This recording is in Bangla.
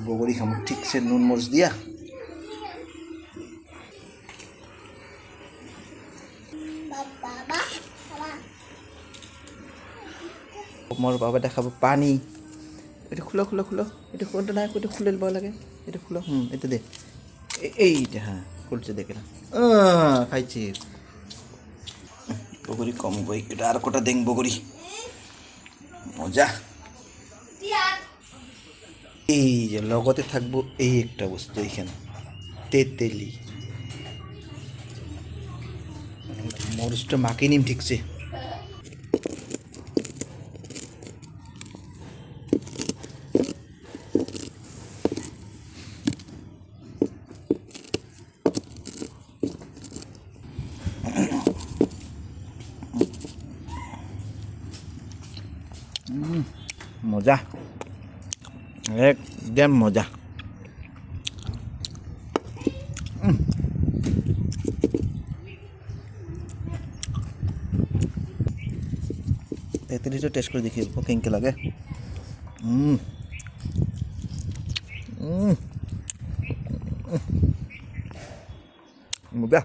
বগরি খামো ঠিকছে নুন মরিচ দিয়া। মোর বাবা দেখাবো পানি। এটা খুলো খুলো খুলো, এটা খুলতে না, এটা খুলে দেওয়া লাগে, এটা খুলো। এটা দে, এইটা হ্যাঁ খুলছে দেখে না, খাইছি। বগরি কম বই, এটা আর কটা দেন বগরি, মজা। এই যে লগতে থাকবো এই একটা বস্তু এইখানে, তেতেলি। মরিচটা মাখিয়ে নিম ঠিকছে। মজা, একদম মজা। তেঁতুলিটা টেস্ট করে দেখি কেমন লাগে। মজা।